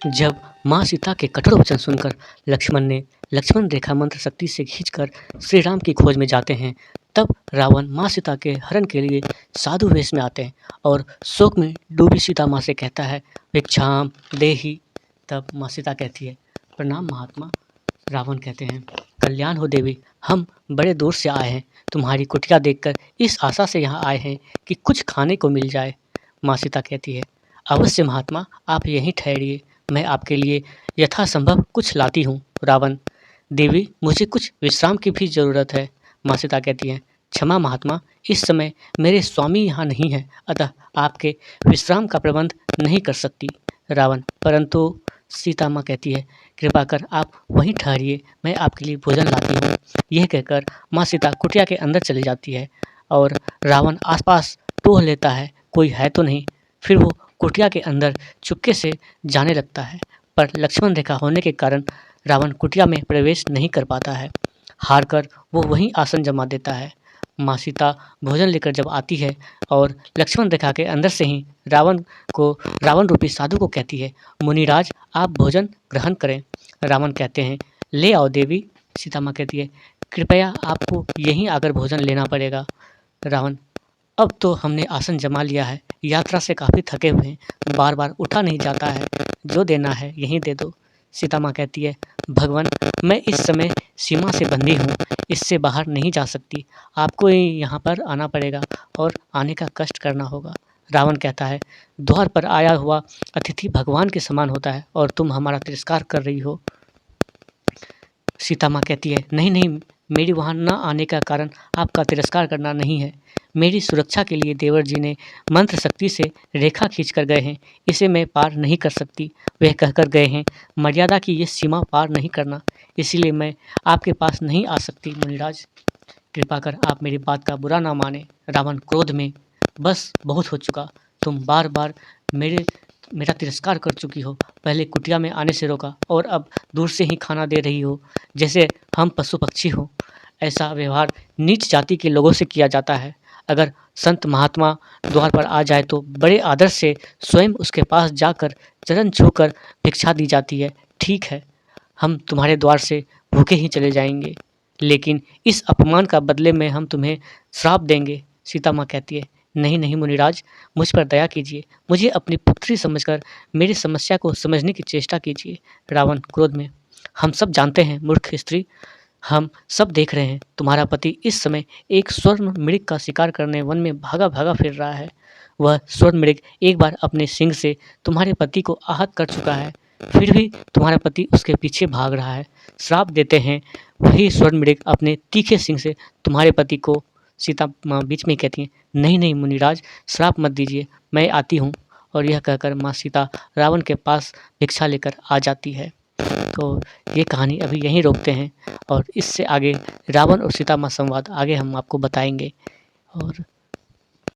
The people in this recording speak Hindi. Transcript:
जब माँ सीता के कठोर वचन सुनकर लक्ष्मण ने लक्ष्मण रेखा मंत्र शक्ति से खींचकर श्री राम की खोज में जाते हैं, तब रावण माँ सीता के हरण के लिए साधु वेश में आते हैं और शोक में डूबी सीता माँ से कहता है, भिक्षाम देहि। तब माँ सीता कहती है, प्रणाम महात्मा। रावण कहते हैं, कल्याण हो देवी, हम बड़े दूर से आए हैं, तुम्हारी कुटिया देखकर इस आशा से यहाँ आए हैं कि कुछ खाने को मिल जाए। माँ सीता कहती है, अवश्य महात्मा, आप यहीं ठहरिए, मैं आपके लिए यथासंभव कुछ लाती हूँ। रावण, देवी, मुझे कुछ विश्राम की भी ज़रूरत है। माँ सीता कहती हैं, क्षमा महात्मा, इस समय मेरे स्वामी यहाँ नहीं है, अतः आपके विश्राम का प्रबंध नहीं कर सकती। रावण, परंतु सीता माँ कहती है, कृपा कर आप वहीं ठहरिए, मैं आपके लिए भोजन लाती हूँ। यह कहकर माँ सीता कुटिया के अंदर चली जाती है और रावण आसपास टोह लेता है, कोई है तो नहीं। फिर वो कुटिया के अंदर चुपके से जाने लगता है, पर लक्ष्मण रेखा होने के कारण रावण कुटिया में प्रवेश नहीं कर पाता है। हार कर वो वहीं आसन जमा देता है। माँ सीता भोजन लेकर जब आती है और लक्ष्मण रेखा के अंदर से ही रावण रूपी साधु को कहती है, मुनिराज, आप भोजन ग्रहण करें। रावण कहते हैं, ले आओ देवी। सीता माँ कहती है, कृपया आपको यहीं आकर भोजन लेना पड़ेगा। रावण, अब तो हमने आसन जमा लिया है, यात्रा से काफ़ी थके हुए हैं, बार बार उठा नहीं जाता है, जो देना है यहीं दे दो। सीता माँ कहती है, भगवान, मैं इस समय सीमा से बंधी हूँ, इससे बाहर नहीं जा सकती, आपको ही यहाँ पर आना पड़ेगा और आने का कष्ट करना होगा। रावण कहता है, द्वार पर आया हुआ अतिथि भगवान के समान होता है और तुम हमारा तिरस्कार कर रही हो। सीता माँ कहती है, नहीं नहीं, मेरी वहाँ न आने का कारण आपका तिरस्कार करना नहीं है, मेरी सुरक्षा के लिए देवर जी ने मंत्र शक्ति से रेखा खींच कर गए हैं, इसे मैं पार नहीं कर सकती। वह कहकर गए हैं, मर्यादा की ये सीमा पार नहीं करना, इसीलिए मैं आपके पास नहीं आ सकती। मुनिराज, कृपा कर आप मेरी बात का बुरा ना माने। रावण क्रोध में, बस बहुत हो चुका, तुम बार बार मेरा तिरस्कार कर चुकी हो, पहले कुटिया में आने से रोका और अब दूर से ही खाना दे रही हो, जैसे हम पशु पक्षी हो। ऐसा व्यवहार नीच जाति के लोगों से किया जाता है। अगर संत महात्मा द्वार पर आ जाए तो बड़े आदर से स्वयं उसके पास जाकर चरण छूकर भिक्षा दी जाती है। ठीक है, हम तुम्हारे द्वार से भूखे ही चले जाएंगे, लेकिन इस अपमान का बदले में हम तुम्हें श्राप देंगे। सीता माँ कहती है, नहीं नहीं मुनिराज, मुझ पर दया कीजिए, मुझे अपनी पुत्री समझकर मेरी समस्या को समझने की चेष्टा कीजिए। रावण क्रोध में, हम सब जानते हैं मूर्ख स्त्री, हम सब देख रहे हैं, तुम्हारा पति इस समय एक स्वर्ण मृग का शिकार करने वन में भागा भागा फिर रहा है। वह स्वर्ण मृग एक बार अपने सींग से तुम्हारे पति को आहत कर चुका है, फिर भी तुम्हारा पति उसके पीछे भाग रहा है। श्राप देते हैं वही स्वर्ण मृग अपने तीखे सींग से तुम्हारे पति को। सीता माँ बीच में कहती हैं, नहीं नहीं मुनिराज, श्राप मत दीजिए, मैं आती हूँ। और यह कहकर माँ सीता रावण के पास भिक्षा लेकर आ जाती है। तो ये कहानी अभी यहीं रोकते हैं और इससे आगे रावण और सीता माँ संवाद आगे हम आपको बताएंगे। और